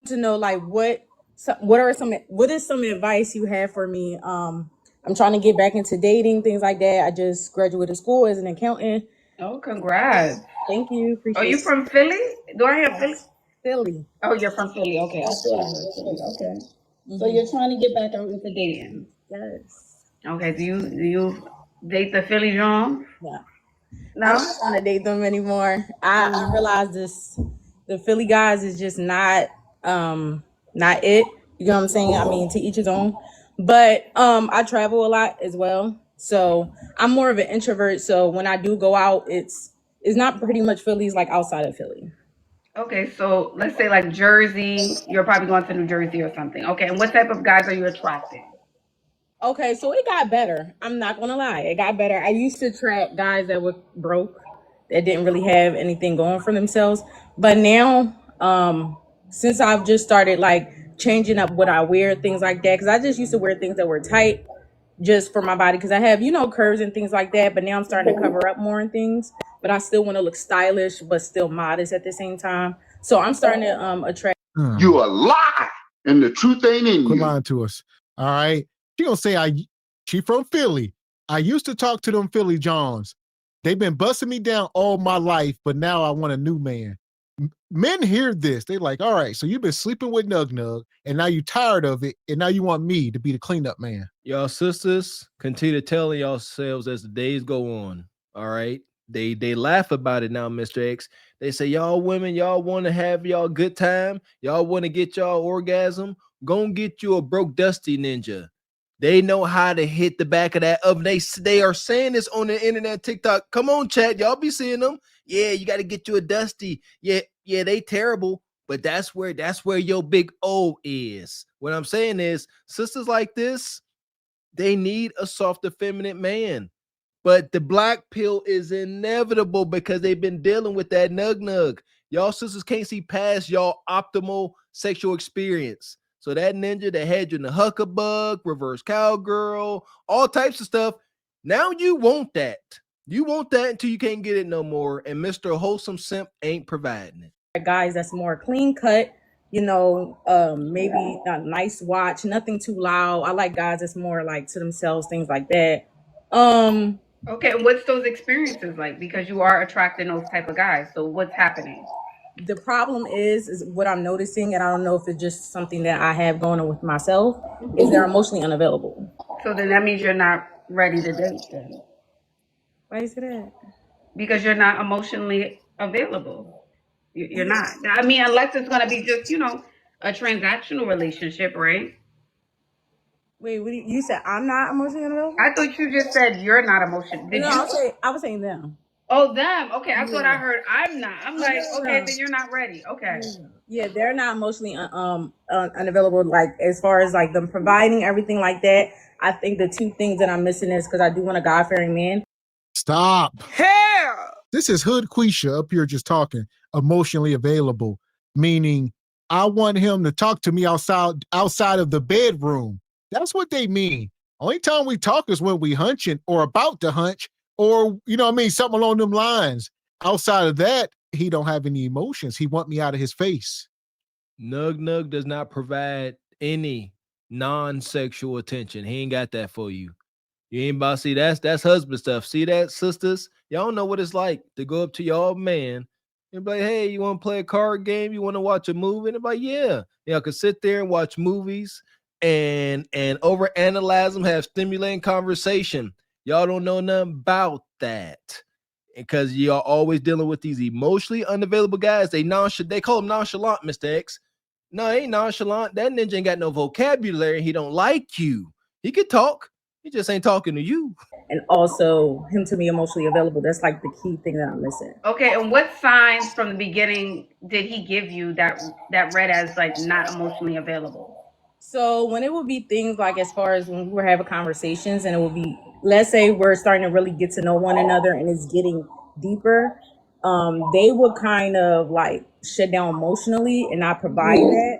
To know like what is some advice you have for me? I'm trying to get back into dating, things like that. I just graduated school as an accountant. Oh, congrats. Thank you, Are appreciate you it. from Philly? Do I have Philly? Philly. Oh, you're from Philly. Okay, I thought I heard Philly. Okay. So you're trying to get back out into dating. Yes. Okay, do you date the Philly John? Yeah. I No? don't want to date them anymore. I Mm. realize the Philly guys is just not it. You know what I'm saying? I mean, to each his own. But I travel a lot as well. So I'm more of an introvert. So when I do go out, it's not pretty much Philly's like outside of Philly. Okay, so let's say like Jersey, you're probably going to New Jersey or something. Okay, and what type of guys are you attracting? Okay, so it got better. I'm not gonna lie, it got better. I used to track guys that were broke, that didn't really have anything going for themselves. But now, since I've just started like changing up what I wear, things like that, because I just used to wear things that were tight just for my body, because I have curves and things like that. But now I'm starting to cover up more and things. But I still want to look stylish, but still modest at the same time. So I'm starting to attract. You a lie, and the truth ain't in Quit you. lying to us. All right. She gonna say she from Philly. I used to talk to them Philly Johns. They've been busting me down all my life, but now I want a new man. Men hear this. They like, all right, so you've been sleeping with Nug Nug, and now you tired of it, and now you want me to be the cleanup man. Y'all sisters continue to tell yourselves as the days go on. All right. They laugh about it now, Mr. X. They say, y'all women, y'all want to have y'all good time. Y'all want to get y'all orgasm. Go and get you a broke dusty ninja. They know how to hit the back of that oven. They are saying this on the internet, TikTok. Come on, chat. Y'all be seeing them. Yeah, you got to get you a dusty. Yeah, they terrible. But that's where your big O is. What I'm saying is, sisters like this, they need a soft, effeminate man. But the black pill is inevitable because they've been dealing with that nug nug. Y'all sisters can't see past y'all optimal sexual experience. So that ninja that had you in the huckabug, reverse cowgirl, all types of stuff. Now you want that. You want that until you can't get it no more. And Mr. Wholesome Simp ain't providing it. Guys that's more clean cut, maybe a nice watch, nothing too loud. I like guys that's more like to themselves, things like that. um Okay, and what's those experiences like? Because you are attracting those type of guys. So what's happening? the problem is what I'm noticing, and I don't know if it's just something that I have going on with myself, is they're emotionally unavailable. So then that means you're not ready to date then. Why is it that? Because you're not emotionally available. You're not. I mean, unless it's going to be just, a transactional relationship, right? Wait, you said I'm not emotionally unavailable? I thought you just said you're not emotional. Did No, you? I was saying them. Oh, them. Okay, I thought I Yeah. heard I'm not. I'm Oh, like, no, okay, no, then you're not ready. Okay. no. Yeah, they're not emotionally unavailable. Like as far as like them providing everything like that, I think the two things that I'm missing is because I do want a God fearing man. Stop. Hell. This is Hood Quisha up here just talking, emotionally available, meaning I want him to talk to me outside of the bedroom. That's what they mean. Only time we talk is when we hunching or about to hunch, or something along them lines. Outside of that, he don't have any emotions. He want me out of his face. Nug Nug does not provide any non-sexual attention. He ain't got that for you. You ain't about to see that's husband stuff. See that, sisters? Y'all know what it's like to go up to y'all man and be like, hey, you want to play a card game? You want to watch a movie? And they're like, yeah. Y'all can sit there and watch movies and overanalyze them, have stimulating conversation. Y'all don't know nothing about that. Because y'all always dealing with these emotionally unavailable guys. They call them nonchalant, Mr. X. No, he ain't nonchalant. That ninja ain't got no vocabulary. He don't like you. He could talk. He just ain't talking to you. And also him to be emotionally available. That's like the key thing that I'm missing. Okay, and what signs from the beginning did he give you that read as like not emotionally available? So when it would be things like as far as when we were having conversations and it would be, let's say we're starting to really get to know one another and it's getting deeper, they would kind of like shut down emotionally and not provide that.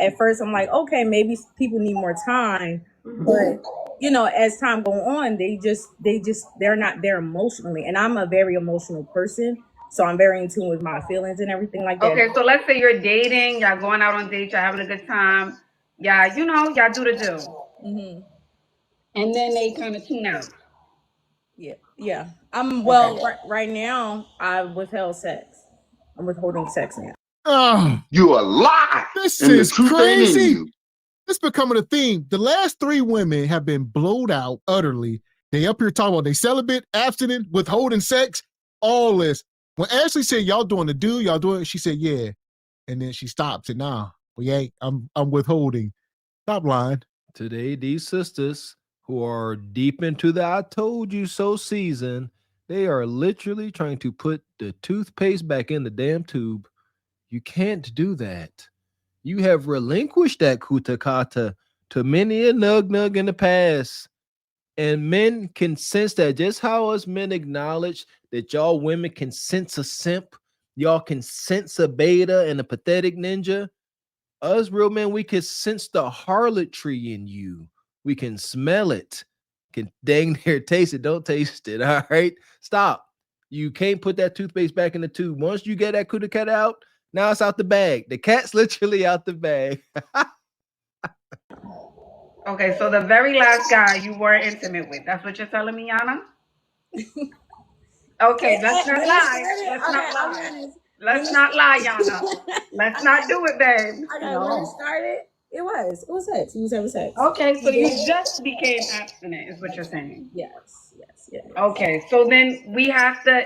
At first I'm like, okay, maybe people need more time, but as time go on, they're not there emotionally. And I'm a very emotional person. So I'm very in tune with my feelings and everything like that. Okay, so let's say you're dating, y'all going out on dates, y'all having a good time, y'all, y'all do the do, Mm-hmm. and then they kind of tune out. Yeah. Well, right now I withheld sex. I'm withholding sex now. Oh, You a lie, this and the is truth ain't in crazy. you. It's becoming a theme. The last 3 women have been blowed out utterly. They up here talking about they celibate, abstinent, withholding sex, all this. When Ashley said, y'all doing the do, y'all doing it, she said, yeah. And then she stopped and nah, we ain't. I'm withholding. Stop lying. Today, these sisters who are deep into the I told you so season, they are literally trying to put the toothpaste back in the damn tube. You can't do that. You have relinquished that kutakata to many a nug in the past. And men can sense that, just how us men acknowledge that y'all women can sense a simp, y'all can sense a beta and a pathetic ninja. Us real men, we can sense the harlotry in you. We can smell it. Can dang near taste it. Don't taste it. All right. Stop. You can't put that toothpaste back in the tube. Once you get that cuda cat out, now it's out the bag. The cat's literally out the bag. Okay, so the very last guy you weren't intimate with, that's what you're telling me, Yana? Okay, let's not lie. Let's not lie. Let's not lie, Yana. Let's not do it, babe. Okay, when it No. started, it was sex. We was having sex. Okay, so you just became abstinent, is what you're saying. Yes. Okay, so then we have to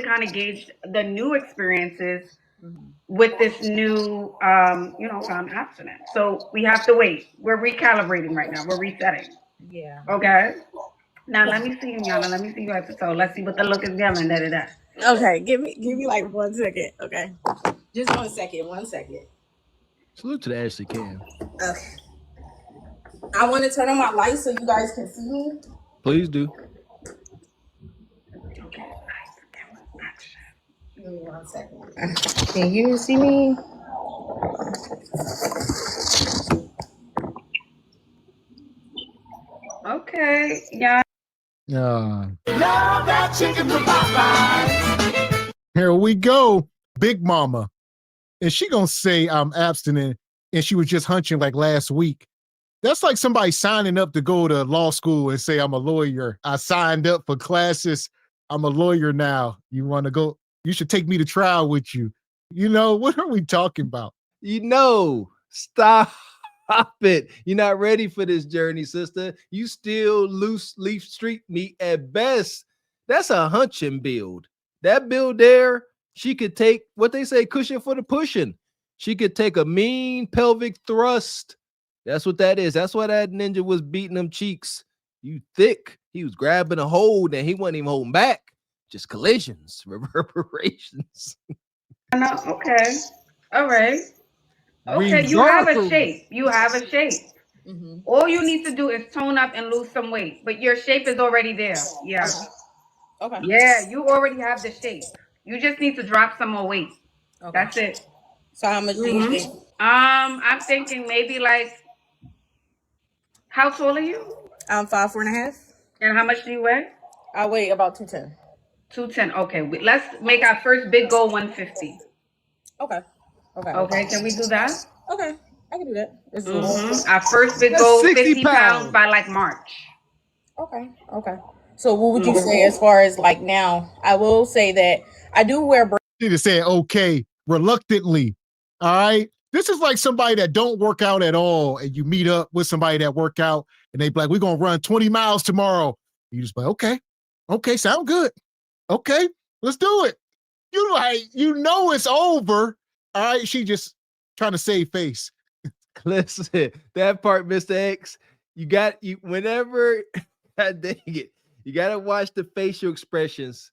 kind of gauge the new experiences Mhm. with this new abstinence. So we have to wait. We're recalibrating right now. We're resetting. Yeah. Okay. Now let me see you, Yana. Let me see you at the toe. Let's see what the look is yelling. Da da da. Okay, give me like 1 second. Okay, just 1 second. 1 second. Salute to the Ashley Cam. Okay. I want to turn on my light so you guys can see me. Please do. Okay. Nice. Camera action. Give me 1 second. Can you see me? Okay. Yeah. Here we go. Big Mama. And she gonna say I'm abstinent and she was just hunching like last week. That's like somebody signing up to go to law school and say I'm a lawyer. I signed up for classes. I'm a lawyer now. You want to go? You should take me to trial with you. What are we talking about? Stop it. You're not ready for this journey, sister. You still loose leaf street meat at best. That's a hunching build. That build there, she could take what they say, cushion for the pushing. She could take a mean pelvic thrust. That's what that is. That's why that ninja was beating them cheeks. You thick. He was grabbing a hold and he wasn't even holding back. Just collisions, reverberations. No. Okay. All right. Okay. You have a Reverb. shape. You have a shape. Mm-hmm. All you need to do is tone up and lose some weight, but your shape is already there. Yeah. Okay. Yeah. You already have the shape. You just need to drop some more weight. Okay. That's it. So how much do you think? I'm thinking maybe like, how tall are you? I'm 5'4.5". And how much do you weigh? I weigh about 210. 210. Okay. Let's make our first big goal 150. Okay. Okay. Can we do that? Okay. I can do that. It's doable. Our first big That's goal, 60 50 pounds pounds. by like March. Okay. So what would you say as far as like now? I will say that I do wear She just said okay reluctantly. All right. This is like somebody that don't work out at all, and you meet up with somebody that work out, and they be like, "We're gonna run 20 miles tomorrow." You just like, okay, sound good. Okay, let's do it. You like, it's over. All right. She just trying to save face. Listen, that part, Mr. X, you whenever God dang it, you gotta watch the facial expressions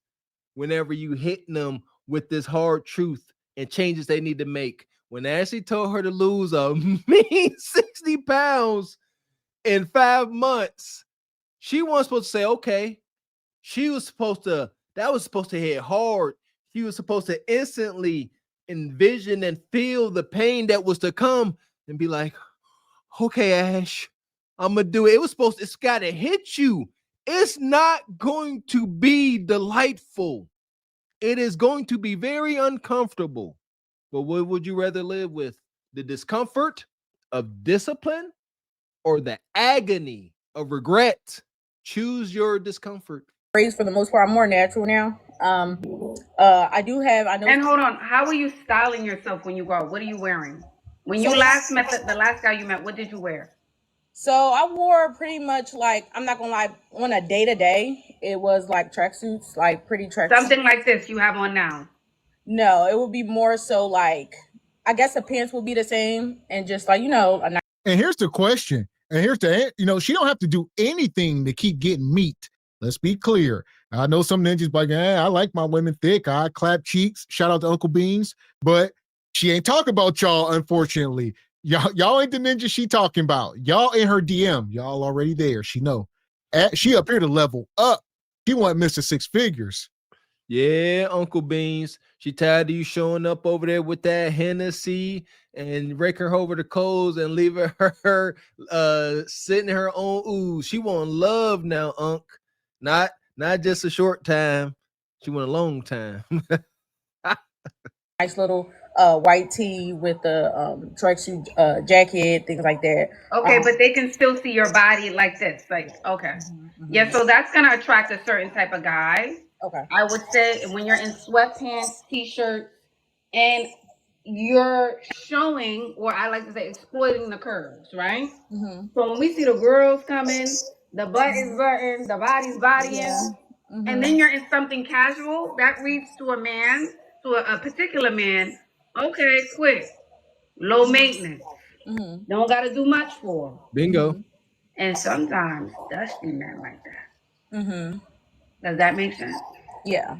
whenever you hitting them with this hard truth and changes they need to make. When Ashley told her to lose a mean 60 pounds in 5 months, she wasn't supposed to say, okay. That was supposed to hit hard. She was supposed to instantly envision and feel the pain that was to come and be like, okay, Ash, I'm gonna do it. It's gotta hit you. It's not going to be delightful. It is going to be very uncomfortable. But what would you rather live with? The discomfort of discipline or the agony of regret? Choose your discomfort. Raised for the most part, I'm more natural now. I know. And hold on, how are you styling yourself when you go out? What are you wearing? When you So- last met the last guy you met, what did you wear? So I wore pretty much like, I'm not gonna lie, on a day to day, it was like tracksuits, like pretty tracksuits. Something like this you have on now. No, it would be more so like, I guess the pants would be the same and just like, a nice. And here's the question. And here's the, she don't have to do anything to keep getting meat. Let's be clear. I know some ninjas like, I like my women thick. I clap cheeks. Shout out to Uncle Beans. But she ain't talking about y'all, unfortunately. Y'all ain't the ninja she talking about. Y'all in her DM. Y'all already there. She know. She up here to level up. She want Mr. Six Figures. Yeah, Uncle Beans. She tired of you showing up over there with that Hennessy and raking her over the coals and leaving her sitting in her own ooze. She want love now, Unc. Not just a short time. She want a long time. Nice little white tee with the tracksuit jacket, things like that. Okay, but they can still see your body like this. Like, okay. Yeah, so that's gonna attract a certain type of guy. Okay. I would say when you're in sweatpants, t-shirts, and you're showing, or I like to say exploiting the curves, right? So when we see the girls coming, the butt is button, the body's bodying, and then you're in something casual, that reads to a man, to a particular man, okay, quick, low maintenance. Don't got to do much for. Bingo. And sometimes dusty men like that. Does that make sense? Yeah.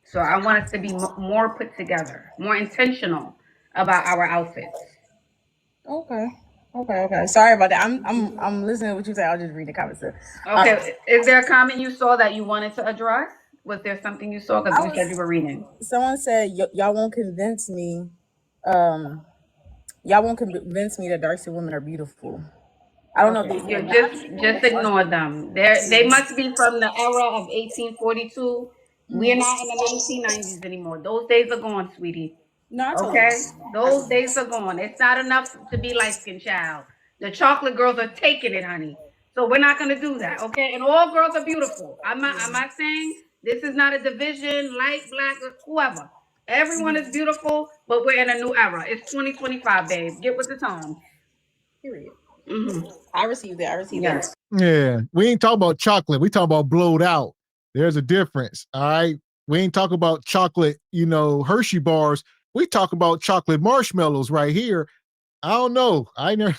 So I want us to be more put together, more intentional about our outfits. Okay. Sorry about that. I'm listening to what you say. I'll just read the comments. Okay. Is there a comment you saw that you wanted to address? Was there something you saw? Because you said you were reading. Someone said y'all won't convince me. Y'all won't convince me that dark skinned women are beautiful. I don't know if You just ignore them. They must be from the era of 1842. We're not in the 1990s anymore. Those days are gone, sweetie. No, Okay, those days are gone. It's not enough to be light skinned, child. The chocolate girls are taking it, honey. So we're not gonna do that, okay? And all girls are beautiful. I'm not saying this is not a division, light, black, whoever. Everyone is beautiful, but we're in a new era. It's 2025, babe. Get with the times. Period. Mm-hmm. I received that. Yes. Yeah, we ain't talking about chocolate. We talking about blowed out. There's a difference. All right. We ain't talking about chocolate, Hershey bars. We talk about chocolate marshmallows right here. I don't know. I never.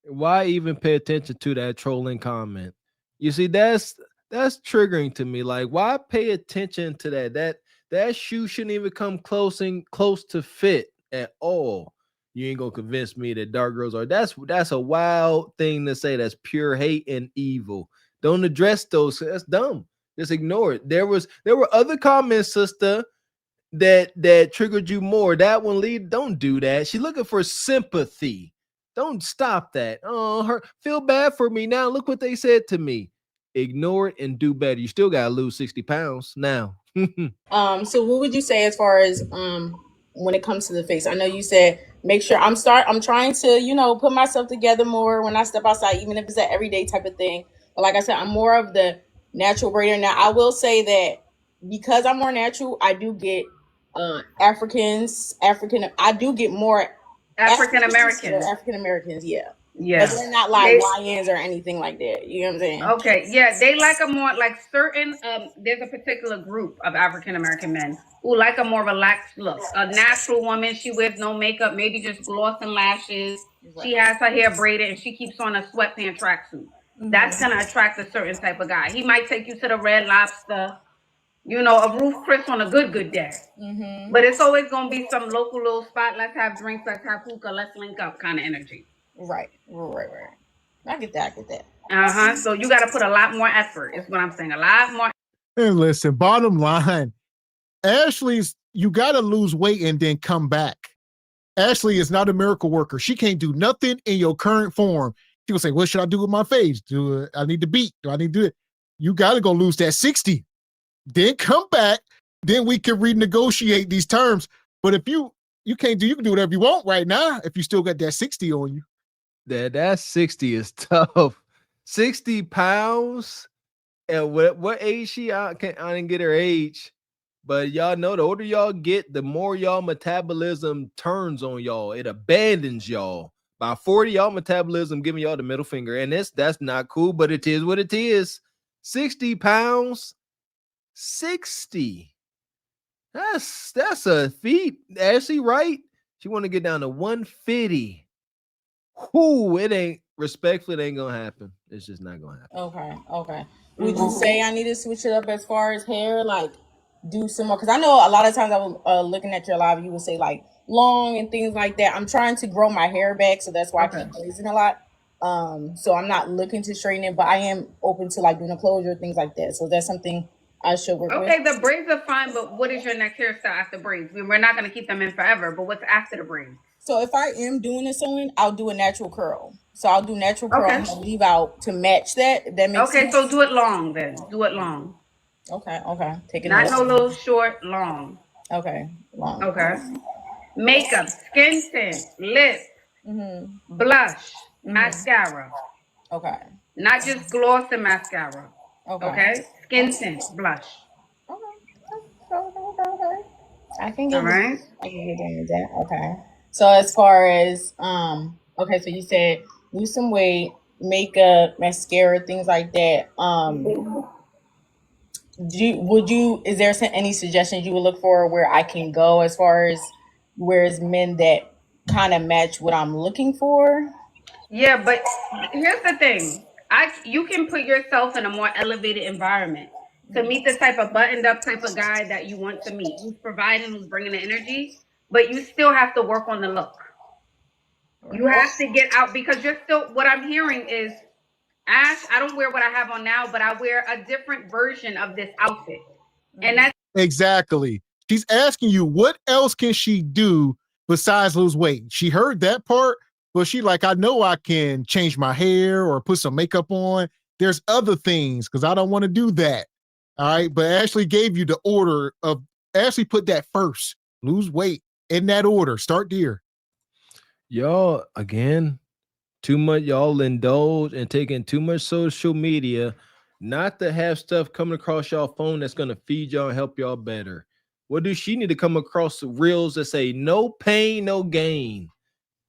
Why even pay attention to that trolling comment? You see, that's triggering to me. Like, why pay attention to that? That shoe shouldn't even come close to fit at all. You ain't gonna convince me that dark girls are. That's a wild thing to say. That's pure hate and evil. Don't address those. That's dumb. Just ignore it. There were other comments, sister, that triggered you more. That one, lead. Don't do that. She's looking for sympathy. Don't stop that. Oh, her feel bad for me now. Look what they said to me. Ignore it and do better. You still gotta lose 60 pounds now. So what would you say as far as when it comes to the face? I know you said make sure I'm trying to, put myself together more when I step outside, even if it's an everyday type of thing. But like I said, I'm more of the natural braider. Now I will say that because I'm more natural, I do get I do get more African Americans, yeah. Yeah. But they're not like YNs or anything like that. You know what I'm saying? Okay, yeah, they like a more like certain. There's a particular group of African American men who like a more relaxed look. A natural woman, she wears no makeup, maybe just gloss and lashes. She has her hair braided and she keeps on a sweatpant tracksuit. That's gonna attract a certain type of guy. He might take you to the Red Lobster, a Ruth Chris on a good day. But it's always gonna be some local little spot. Let's have drinks, let's have hookah, let's link up kind of energy. Right. I get that. So you got to put a lot more effort. Is what I'm saying. A lot more. And listen, bottom line, you got to lose weight and then come back. Ashley is not a miracle worker. She can't do nothing in your current form. She will say, what should I do with my face? I need to beat? Do I need to do it? You got to go lose that 60. then come back, then we can renegotiate these terms. But if you can't do, you can do whatever you want right now if you still got that 60 on you. That 60 is tough. 60 pounds. And what age she? I didn't get her age, but y'all know the older y'all get, the more y'all metabolism turns on y'all. It abandons y'all. By 40, y'all metabolism giving y'all the middle finger, and that's not cool. But it is what it is. 60 pounds, 60. That's a feat. Ashley, right? She want to get down to 150. Whoo, it ain't respectfully, it ain't gonna happen. It's just not gonna happen. Okay. Would you say I need to switch it up as far as hair, like do some more? Because I know a lot of times I was looking at your live, you would say like long and things like that. I'm trying to grow my hair back, so that's why I keep raising a lot. So I'm not looking to straighten it, but I am open to like doing a closure, things like that. So that's something I should work with. Okay, the braids are fine, but what is your next hairstyle after braids? We're not going to keep them in forever, but what's after the braids? So if I am doing a sewing, I'll do a natural curl. So I'll do natural curl Okay. and I'll leave out to match that. If that makes sense. Okay, so do it long then. Do it long. Okay. Taking Not notes. no little short, long. Okay, long. Okay. Makeup, skin tint, lip, blush, mascara. Okay. Not just gloss and mascara. Okay. Skin tint, blush. Okay. I can get All right. I can get down with that. Okay. So as far as okay, so you said lose some weight, makeup, mascara, things like that. Is there any suggestions you would look for where I can go as far as where's men that kind of match what I'm looking for? Yeah, but here's the thing. You can put yourself in a more elevated environment to meet the type of buttoned up type of guy that you want to meet, who's providing, who's bringing the energy, but you still have to work on the look. You have to get out because you're still, what I'm hearing is, Ash, I don't wear what I have on now, but I wear a different version of this outfit. And that's Exactly. She's asking you, what else can she do besides lose weight? She heard that part, but she like, I know I can change my hair or put some makeup on. There's other things because I don't want to do that. All right. But Ashley gave you the order of, Ashley put that first, lose weight in that order. Start there. Y'all, again, too much, y'all indulge in taking too much social media, not to have stuff coming across y'all phone that's going to feed y'all and help y'all better. What does she need to come across reels that say no pain, no gain?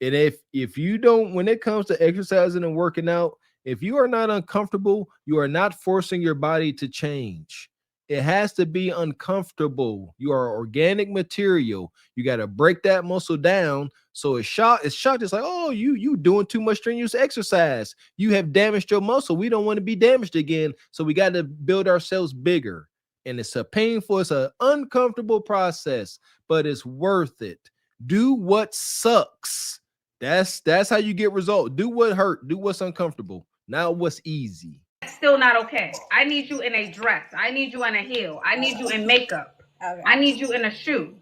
And if you don't, when it comes to exercising and working out, if you are not uncomfortable, you are not forcing your body to change. It has to be uncomfortable. You are organic material. You got to break that muscle down. So it's shocked. It's shocked. It's like, oh, you doing too much strenuous exercise. You have damaged your muscle. We don't want to be damaged again. So we got to build ourselves bigger. And it's a painful, it's an uncomfortable process, but it's worth it. Do what sucks. That's how you get results. Do what hurt. Do what's uncomfortable. Not what's easy. still not okay. I need you in a dress. I need you in a heel. I need you in makeup. Okay. I need you in a shoe.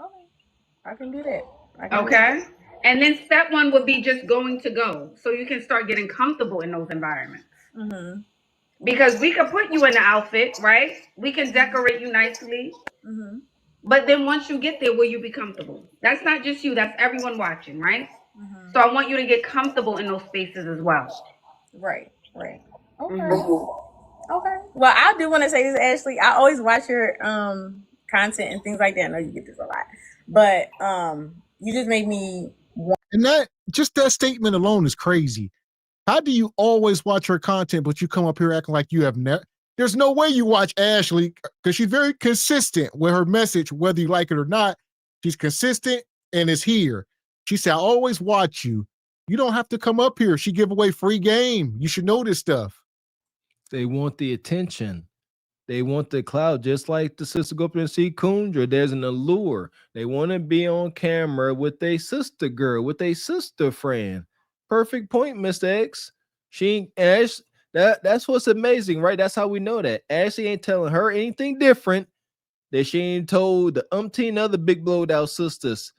Okay. I can do that. Okay. And then step one would be just going to go. So you can start getting comfortable in those environments. Mm-hmm. Because we could put you in the outfit, right? We can decorate you nicely. Mm-hmm. But then once you get there, will you be comfortable? That's not just you, that's everyone watching, right? Mm-hmm. So I want you to get comfortable in those spaces as well. Right. Okay. Okay. Well, I do want to say this, Ashley. I always watch your content and things like that. I know you get this a lot. But you just made me And that statement alone is crazy. How do you always watch her content, but you come up here acting like you have never? There's no way you watch Ashley because she's very consistent with her message, whether you like it or not. She's consistent and is here. She said, I always watch you. You don't have to come up here. She give away free game. You should know this stuff. They want the attention. They want the clout, just like the sister go up and see Kundra. There's an allure. They want to be on camera with a sister girl, with a sister friend. Perfect point, Mr. X. She Ash. That's what's amazing, right? That's how we know that Ashley ain't telling her anything different that she ain't told the umpteen other big blowed out sisters.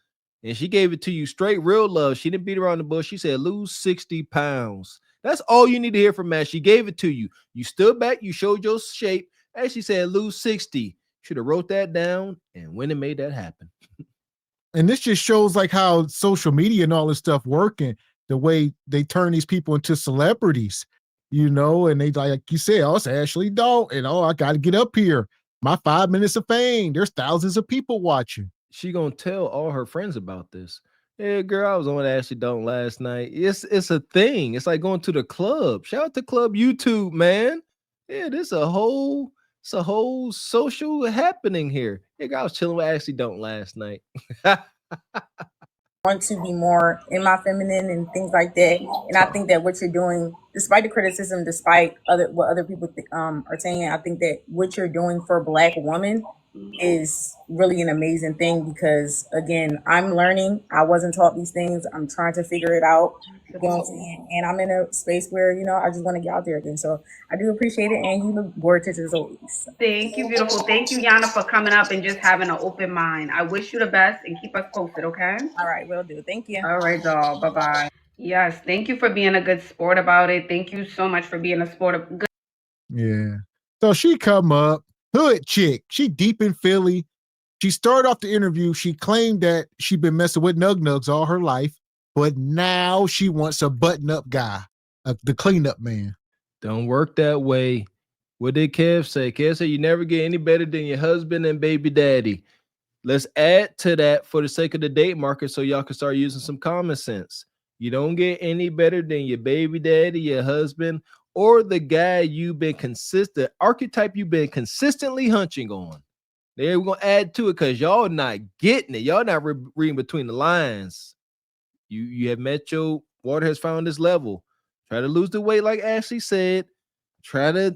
And she gave it to you straight, real love. She didn't beat around the bush. She said, lose 60 pounds. That's all you need to hear from Ash. She gave it to you. You stood back. You showed your shape. Actually said lose 60. Should have wrote that down and went and made that happen. And this just shows like how social media and all this stuff working, the way they turn these people into celebrities, you know, and they like you said, oh, it's Ashley Dalton, and oh, I got to get up here. My 5 minutes of fame. There's thousands of people watching. She gonna tell all her friends about this. Hey girl, I was on Ashley Dalton last night. It's a thing. It's like going to the club. Shout out to Club YouTube, man. Yeah, it's a whole social happening here. Hey girl, I was chilling with Ashley Dalton last night. Want to be more in my feminine and things like that. And I think that what you're doing, despite the criticism, despite what other people are saying, I think that what you're doing for Black women is really an amazing thing because, again, I'm learning. I wasn't taught these things. I'm trying to figure it out. You know what I'm saying? And I'm in a space where, you know, I just want to get out there again. So I do appreciate it. And you look gorgeous as always. Thank you, beautiful. Thank you, Yana, for coming up and just having an open mind. I wish you the best and keep us posted, okay? All right, will do. Thank you. All right, doll. Bye-bye. Yes, thank you for being a good sport about it. Thank you so much for being a sport of good. Yeah. So she come up, hood chick. She deep in Philly. She started off the interview. She claimed that she'd been messing with nug-nugs all her life, but now she wants a button-up guy, the cleanup man. Don't work that way. What did Kev say? Kev said you never get any better than your husband and baby daddy. Let's add to that for the sake of the date marker so y'all can start using some common sense. You don't get any better than your baby daddy, your husband, or the guy you've been consistent, archetype you've been consistently hunching on. There we're gonna add to it because y'all not getting it. Y'all not reading between the lines. You have met your water has found this level. Try to lose the weight, like Ashley said. Try to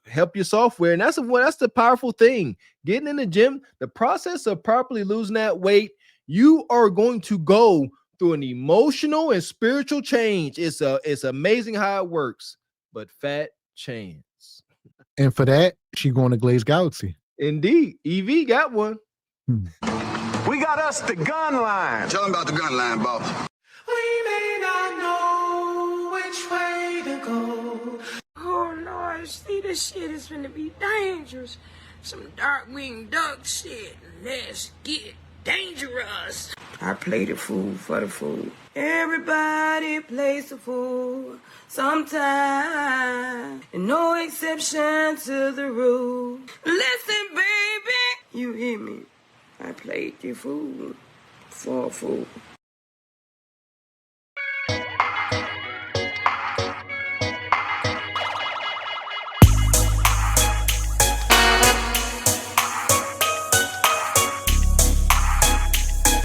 help your software, and that's the powerful thing. Getting in the gym, the process of properly losing that weight, you are going to go through an emotional and spiritual change. It's amazing how it works, but fat chance. And for that, she going to Glaze Galaxy. Indeed, EV got one. We got us the gun line. Tell them about the gun line, boss. We may not know which way to go. Oh Lord, see, this shit is gonna be dangerous. Some dark-winged duck shit. Let's get dangerous. I play the fool for the fool. Everybody plays the fool sometime. And no exception to the rule. Listen, baby, you hear me? I played the fool for a fool.